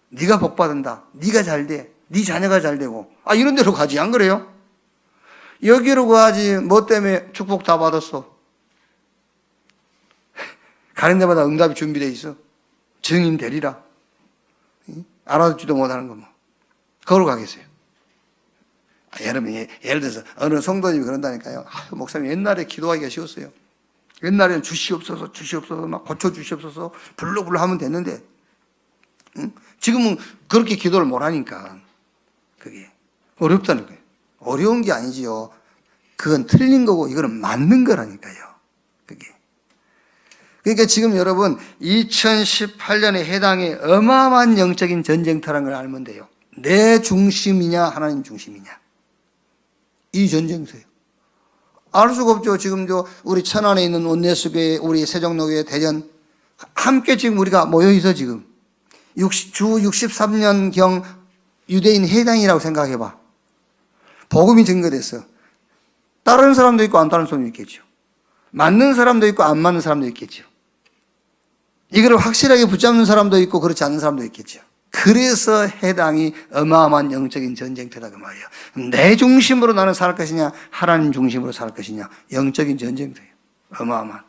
네가 복받는다. 네가 잘 돼. 네 자녀가 잘 되고. 이런 데로 가지. 안 그래요? 여기로 가지. 뭐 때문에 축복 다 받았어. 가는 데마다 응답이 준비되어 있어. 증인 되리라. 알아듣지도 못하는 거 뭐. 거기로 가겠어요. 여러분, 예를 들어서 어느 성도님이 그런다니까요. 목사님 옛날에 기도하기가 쉬웠어요. 옛날에는 주시옵소서, 주시옵소서, 막 고쳐주시옵소서, 불러불러 하면 됐는데, 응? 지금은 그렇게 기도를 못 하니까, 그게 어렵다는 거예요. 어려운 게 아니지요. 그건 틀린 거고, 이거는 맞는 거라니까요. 그게. 그러니까 지금 여러분, 2018년에 해당의 어마어마한 영적인 전쟁터라는 걸 알면 돼요. 내 중심이냐, 하나님 중심이냐. 이 전쟁터예요. 알 수가 없죠. 지금도 우리 천안에 있는 온내수교회, 우리 세종로교회, 대전 함께 지금 우리가 모여있어 지금. 주 63년경 유대인 해당이라고 생각해봐. 복음이 증거됐어. 따르는 사람도 있고 안 따르는 사람도 있겠죠. 맞는 사람도 있고 안 맞는 사람도 있겠죠. 이걸 확실하게 붙잡는 사람도 있고 그렇지 않는 사람도 있겠죠. 그래서 해당이 어마어마한 영적인 전쟁터다 그 말이에요. 내 중심으로 나는 살 것이냐, 하나님 중심으로 살 것이냐, 영적인 전쟁터예요. 어마어마한.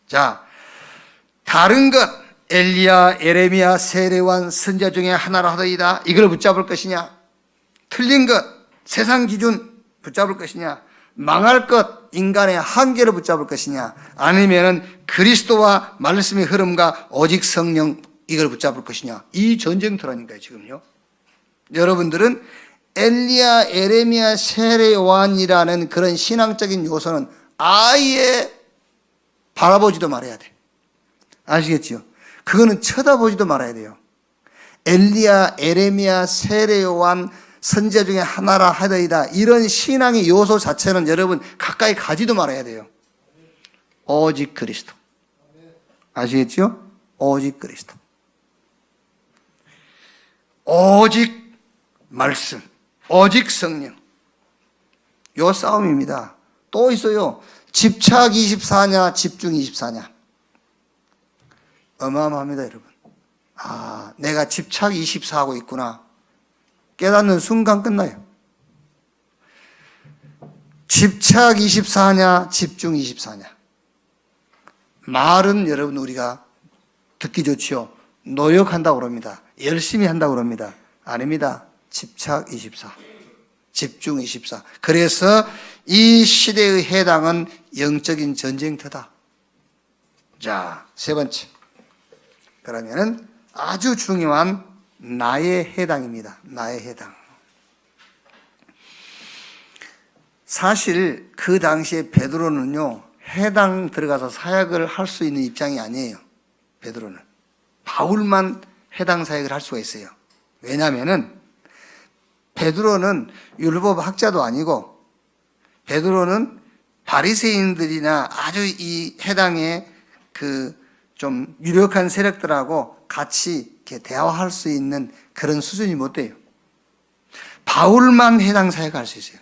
자, 다른 것, 엘리야, 에레미야, 세례관, 선자 중에 하나로 하더이다. 이걸 붙잡을 것이냐, 틀린 것, 세상 기준 붙잡을 것이냐, 망할 것, 인간의 한계를 붙잡을 것이냐, 아니면은 그리스도와 말씀의 흐름과 오직 성령 이걸 붙잡을 것이냐. 이 전쟁터라니까요, 지금요. 여러분들은 엘리야, 에레미야, 세례요한이라는 그런 신앙적인 요소는 아예 바라보지도 말아야 돼. 아시겠지요? 그거는 쳐다보지도 말아야 돼요. 엘리야, 에레미야, 세례요한, 선지자 중에 하나라 하더이다. 이런 신앙의 요소 자체는 여러분 가까이 가지도 말아야 돼요. 오직 그리스도. 아시겠지요? 오직 그리스도. 오직 말씀, 오직 성령. 요 싸움입니다. 또 있어요. 집착 24냐, 집중 24냐. 어마어마합니다, 여러분. 내가 집착 24하고 있구나. 깨닫는 순간 끝나요. 집착 24냐, 집중 24냐. 말은 여러분 우리가 듣기 좋지요. 노력한다고 그럽니다. 열심히 한다고 그럽니다. 아닙니다. 집착 24. 집중 24. 그래서 이 시대의 해당은 영적인 전쟁터다. 자, 세 번째. 그러면은 아주 중요한 나의 해당입니다. 나의 해당. 사실 그 당시에 베드로는요, 해당 들어가서 사역을 할 수 있는 입장이 아니에요. 베드로는. 바울만 해당 사역을 할 수가 있어요. 왜냐하면은 베드로는 율법 학자도 아니고 베드로는 바리새인들이나 아주 이 해당의 그 좀 유력한 세력들하고 같이 이렇게 대화할 수 있는 그런 수준이 못 돼요. 바울만 해당 사역을 할 수 있어요.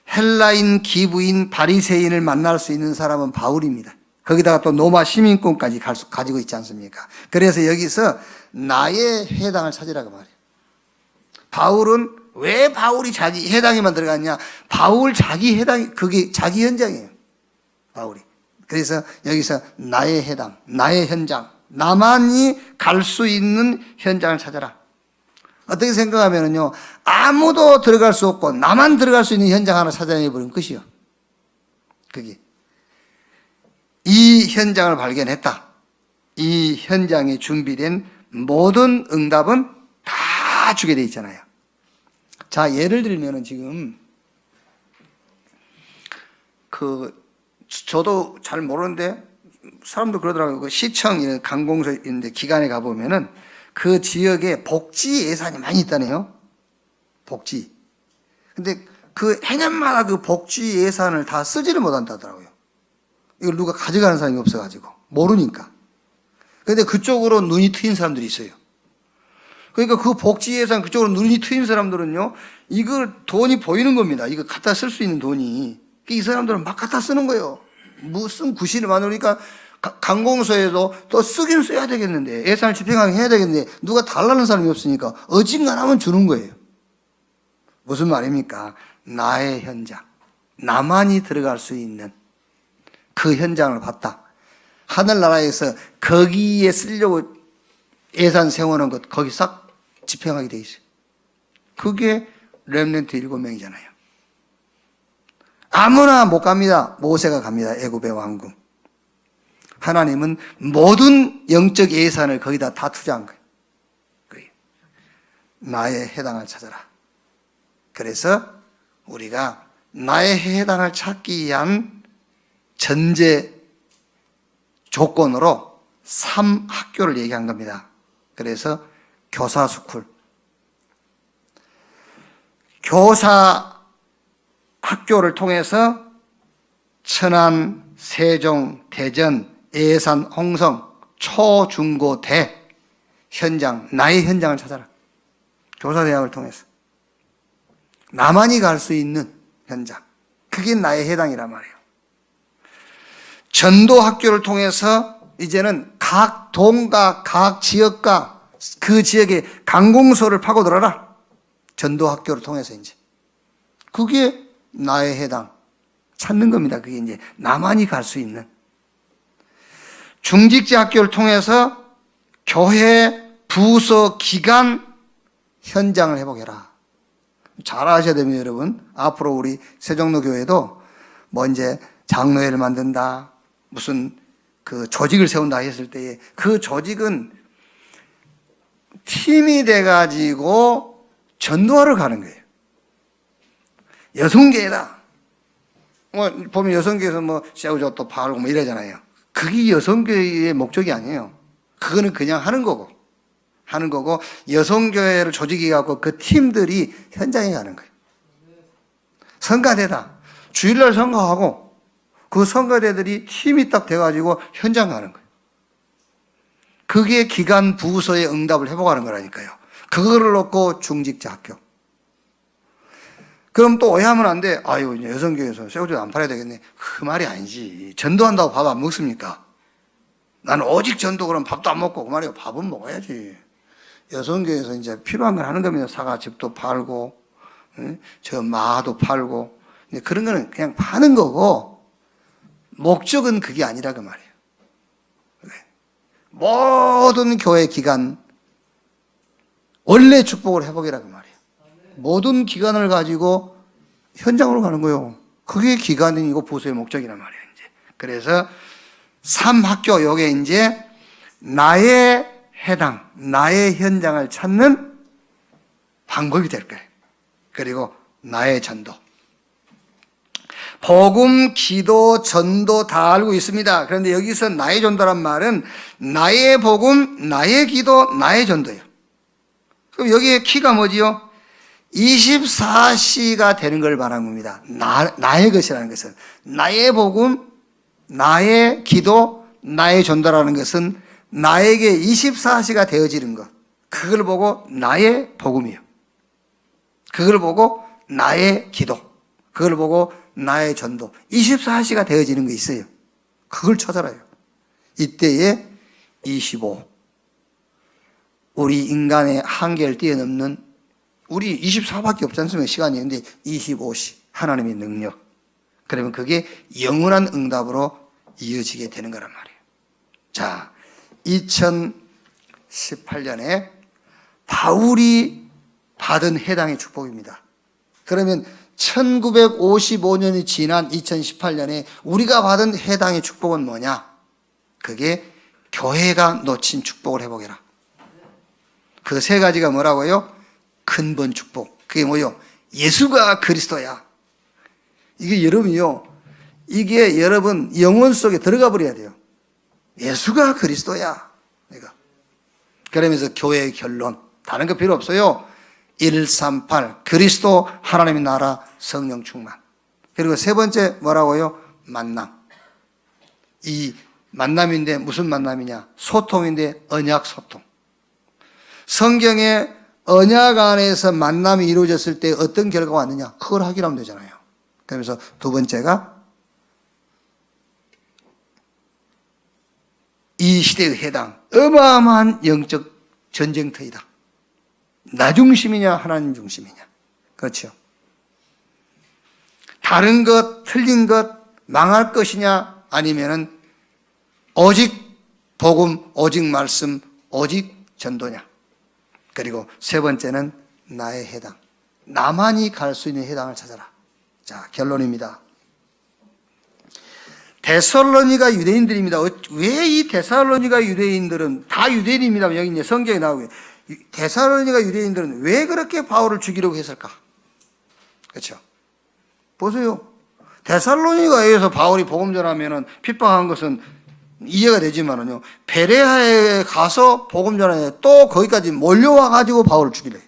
헬라인, 기부인, 바리새인을 만날 수 있는 사람은 바울입니다. 거기다가 또 로마 시민권까지 가지고 있지 않습니까? 그래서 여기서 나의 해당을 찾으라고 말해요. 바울은 왜 바울이 자기 해당에만 들어갔냐? 바울 자기 해당이 그게 자기 현장이에요. 바울이. 그래서 여기서 나의 해당, 나의 현장, 나만이 갈 수 있는 현장을 찾아라. 어떻게 생각하면요, 아무도 들어갈 수 없고 나만 들어갈 수 있는 현장 하나 찾아내버리면 끝이요. 그게 이 현장을 발견했다. 이 현장에 준비된 모든 응답은 다 주게 돼 있잖아요. 자, 예를 들면은 지금 저도 잘 모르는데 사람도 그러더라고요. 그 시청 이런 관공서 있는데 기관에 가 보면은 그 지역에 복지 예산이 많이 있다네요. 복지. 근데 그 해년마다 그 복지 예산을 다 쓰지를 못한다더라고요. 이걸 누가 가져가는 사람이 없어가지고 모르니까. 근데 그쪽으로 눈이 트인 사람들이 있어요. 그러니까 그 복지 예산 그쪽으로 눈이 트인 사람들은요, 이걸 돈이 보이는 겁니다. 이거 갖다 쓸 수 있는 돈이. 이 사람들은 막 갖다 쓰는 거예요. 무슨 구실을 만드니까 관공서에도 또 쓰긴 써야 되겠는데, 예산을 집행하게 해야 되겠는데, 누가 달라는 사람이 없으니까 어진간하면 주는 거예요. 무슨 말입니까? 나의 현장. 나만이 들어갈 수 있는 그 현장을 봤다. 하늘나라에서 거기에 쓰려고 예산 세워놓은 것, 거기 싹 집행하게 돼 있어요. 그게 렘넌트 7명이잖아요. 아무나 못 갑니다. 모세가 갑니다. 애굽의 왕궁. 하나님은 모든 영적 예산을 거기다 다 투자한 거예요. 나의 해당을 찾아라. 그래서 우리가 나의 해당을 찾기 위한 전제 조건으로 3학교를 얘기한 겁니다. 그래서 교사스쿨. 교사 학교를 통해서 천안, 세종, 대전, 예산, 홍성, 초, 중, 고, 대 현장, 나의 현장을 찾아라. 교사대학을 통해서 나만이 갈 수 있는 현장, 그게 나의 해당이란 말이에요. 전도학교를 통해서 이제는 각 동과 각 지역과 그 지역의 관공서를 파고들어라. 전도학교를 통해서 이제 그게 나의 해당 찾는 겁니다. 그게 이제 나만이 갈 수 있는. 중직자 학교를 통해서 교회, 부서, 기관 현장을 회복해라. 잘 아셔야 됩니다, 여러분. 앞으로 우리 세종로 교회도 뭐 이제 장로회를 만든다, 무슨 그 조직을 세운다 했을 때에 그 조직은 팀이 돼가지고 전도하러 가는 거예요. 여성계다. 뭐 보면 여성계에서 뭐 새우젓도 팔고 뭐 이러잖아요. 그게 여성교회의 목적이 아니에요. 그거는 그냥 하는 거고 여성교회를 조직해갖고 그 팀들이 현장에 가는 거예요. 성가대다. 주일날 성가하고 그 성가대들이 팀이 딱 돼가지고 현장 가는 거예요. 그게 기관 부서의 응답을 회복하는 거라니까요. 그거를 놓고 중직자 학교. 그럼 또 오해하면 안 돼. 아유, 여성교회에서 새우젓 안 팔아야 되겠네. 그 말이 아니지. 전도한다고 밥 안 먹습니까? 나는 오직 전도 그럼 밥도 안 먹고 그 말이에요. 밥은 먹어야지. 여성교회에서 이제 필요한 걸 하는 겁니다. 사과즙도 팔고, 저 마도 팔고. 그런 거는 그냥 파는 거고, 목적은 그게 아니라 그 말이에요. 모든 교회 기간 원래 축복을 회복이라고 말이에요. 모든 기간을 가지고 현장으로 가는 거예요. 그게 기간이고 부서의 목적이란 말이에요. 이제 그래서 3학교 요게 이제 나의 해당, 나의 현장을 찾는 방법이 될 거예요. 그리고 나의 전도. 복음, 기도, 전도 다 알고 있습니다. 그런데 여기서 나의 전도란 말은 나의 복음, 나의 기도, 나의 전도예요. 그럼 여기에 키가 뭐지요? 24시가 되는 걸 말하는 겁니다. 나의 것이라는 것은. 나의 복음, 나의 기도, 나의 전도라는 것은 나에게 24시가 되어지는 것. 그걸 보고 나의 복음이요. 그걸 보고 나의 기도. 그걸 보고 나의 전도. 24시가 되어지는 게 있어요. 그걸 찾아라요. 이때에 25. 우리 인간의 한계를 뛰어넘는 우리 24밖에 없지 않습니까? 시간이. 근데 25시. 하나님의 능력. 그러면 그게 영원한 응답으로 이어지게 되는 거란 말이에요. 자, 2018년에 바울이 받은 해당의 축복입니다. 그러면 1955년이 지난 2018년에 우리가 받은 해당의 축복은 뭐냐? 그게 교회가 놓친 축복을 회복해라. 그 세 가지가 뭐라고요? 근본 축복. 그게 뭐요? 예수가 그리스도야. 이게 여러분이요. 이게 여러분 영혼 속에 들어가 버려야 돼요. 예수가 그리스도야. 내가. 그러면서 교회의 결론. 다른 거 필요 없어요. 138 그리스도 하나님의 나라 성령 충만. 그리고 세 번째 뭐라고요? 만남. 이 만남인데 무슨 만남이냐? 소통인데 언약 소통. 성경에 언약 안에서 만남이 이루어졌을 때 어떤 결과가 왔느냐? 그걸 확인하면 되잖아요. 그러면서 두 번째가 이 시대의 해당 어마어마한 영적 전쟁터이다. 나 중심이냐 하나님 중심이냐. 그렇죠. 다른 것 틀린 것 망할 것이냐 아니면은 오직 복음 오직 말씀 오직 전도냐. 그리고 세 번째는 나의 해당. 나만이 갈 수 있는 해당을 찾아라. 자, 결론입니다. 데살로니가 유대인들입니다. 왜 이 데살로니가 유대인들은 다 유대인입니다. 여기 이제 성경에 나오고요. 데살로니가 유대인들은 왜 그렇게 바울을 죽이려고 했을까? 그렇죠. 보세요. 데살로니가에서 바울이 복음 전하면은 핍박한 것은 이해가 되지만은요. 베레아에 가서 복음 전하에 또 거기까지 몰려와 가지고 바울을 죽이래.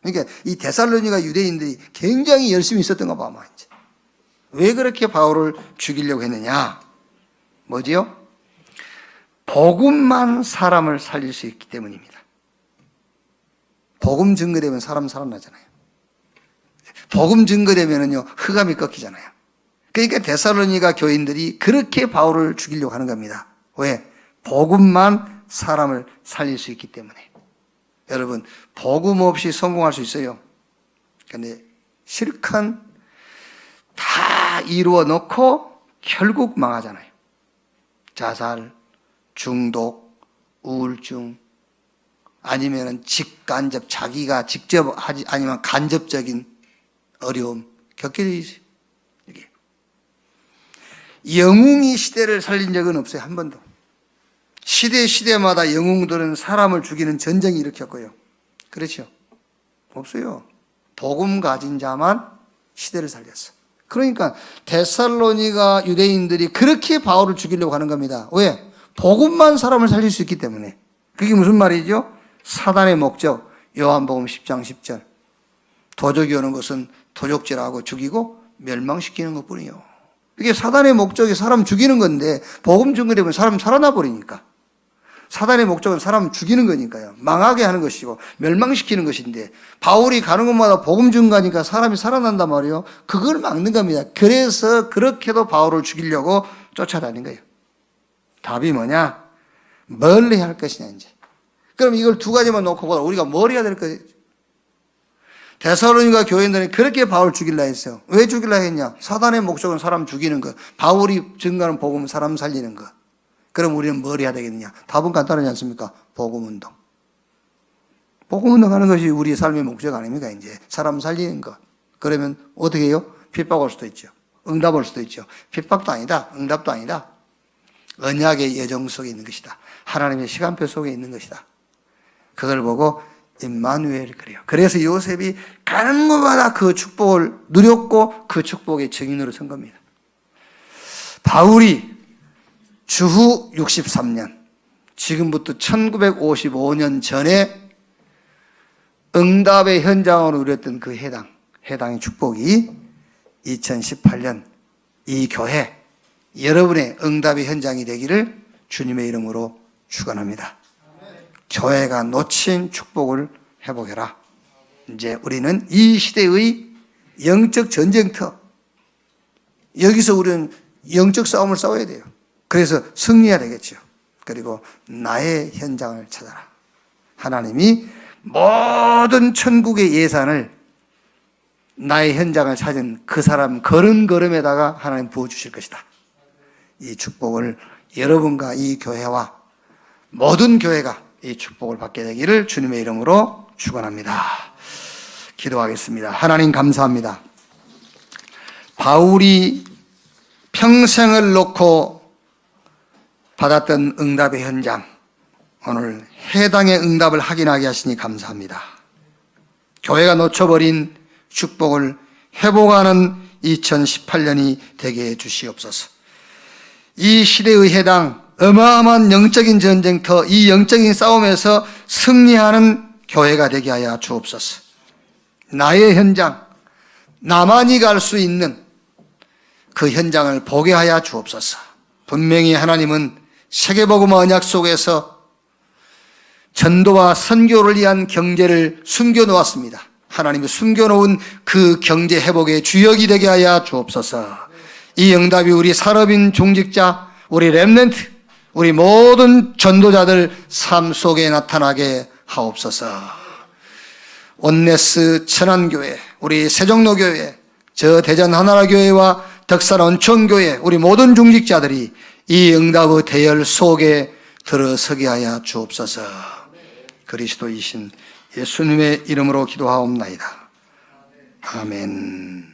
그러니까 이 데살로니가 유대인들이 굉장히 열심히 있었던가 봐, 아마 이제. 왜 그렇게 바울을 죽이려고 했느냐? 뭐지요? 복음만 사람을 살릴 수 있기 때문입니다. 복음 증거되면 사람 살아나잖아요. 복음 증거되면은요, 흑암이 꺾이잖아요. 그러니까 데살로니가 교인들이 그렇게 바울을 죽이려고 하는 겁니다. 왜? 복음만 사람을 살릴 수 있기 때문에. 여러분, 복음 없이 성공할 수 있어요. 근데 실컷 다 이루어 놓고 결국 망하잖아요. 자살, 중독, 우울증, 아니면은 직간접, 자기가 직접 하지, 아니면 간접적인 어려움 겪게 되지. 이게. 영웅이 시대를 살린 적은 없어요, 한 번도. 시대마다 영웅들은 사람을 죽이는 전쟁이 일으켰고요. 그렇죠? 없어요. 복음 가진 자만 시대를 살렸어. 그러니까 데살로니가 유대인들이 그렇게 바울을 죽이려고 하는 겁니다. 왜? 복음만 사람을 살릴 수 있기 때문에. 그게 무슨 말이죠? 사단의 목적. 요한복음 10장 10절. 도적이 오는 것은 도적질하고 죽이고 멸망시키는 것뿐이요. 이게 사단의 목적이 사람 죽이는 건데 복음 증거되면 사람 살아나 버리니까. 사단의 목적은 사람 죽이는 거니까요. 망하게 하는 것이고 멸망시키는 것인데 바울이 가는 곳마다 복음 증거하니까 사람이 살아난단 말이에요. 그걸 막는 겁니다. 그래서 그렇게도 바울을 죽이려고 쫓아다닌 거예요. 답이 뭐냐? 멀리 할 것이냐 이제. 그럼 이걸 두 가지만 놓고 보다 우리가 뭘 해야 될 거예요? 데살로니가 교인들은 그렇게 바울 죽이려 했어요. 왜 죽이려 했냐? 사단의 목적은 사람 죽이는 것. 바울이 증거하는 복음은 사람 살리는 것. 그럼 우리는 뭘 해야 되겠느냐? 답은 간단하지 않습니까? 복음운동. 복음운동 하는 것이 우리의 삶의 목적 아닙니까? 이제 사람 살리는 것. 그러면 어떻게 해요? 핍박할 수도 있죠. 응답할 수도 있죠. 핍박도 아니다. 응답도 아니다. 언약의 예정 속에 있는 것이다. 하나님의 시간표 속에 있는 것이다. 그걸 보고 임마누엘이 그래요. 그래서 요셉이 가는 곳마다 그 축복을 누렸고 그 축복의 증인으로 선 겁니다. 바울이 주후 63년, 지금부터 1955년 전에 응답의 현장으로 누렸던 그 해당의 축복이 2018년 이 교회, 여러분의 응답의 현장이 되기를 주님의 이름으로 축원합니다. 교회가 놓친 축복을 회복해라. 이제 우리는 이 시대의 영적 전쟁터, 여기서 우리는 영적 싸움을 싸워야 돼요. 그래서 승리해야 되겠죠. 그리고 나의 현장을 찾아라. 하나님이 모든 천국의 예산을 나의 현장을 찾은 그 사람 걸음걸음에다가 하나님 부어주실 것이다. 이 축복을 여러분과 이 교회와 모든 교회가 이 축복을 받게 되기를 주님의 이름으로 축원합니다. 기도하겠습니다. 하나님 감사합니다. 바울이 평생을 놓고 받았던 응답의 현장, 오늘 해당의 응답을 확인하게 하시니 감사합니다. 교회가 놓쳐버린 축복을 회복하는 2018년이 되게 해 주시옵소서. 이 시대의 해당, 어마어마한 영적인 전쟁터, 이 영적인 싸움에서 승리하는 교회가 되게 하여 주옵소서. 나의 현장, 나만이 갈 수 있는 그 현장을 보게 하여 주옵소서. 분명히 하나님은 세계복음 언약 속에서 전도와 선교를 위한 경제를 숨겨놓았습니다. 하나님이 숨겨놓은 그 경제 회복의 주역이 되게 하여 주옵소서. 이 응답이 우리 산업인 중직자, 우리 렘넌트, 우리 모든 전도자들 삶 속에 나타나게 하옵소서. 온네스 천안교회, 우리 세종로교회, 저 대전 하나라교회와 덕산 온천교회, 우리 모든 중직자들이 이 응답의 대열 속에 들어서게 하여 주옵소서. 그리스도이신 예수님의 이름으로 기도하옵나이다. 아멘.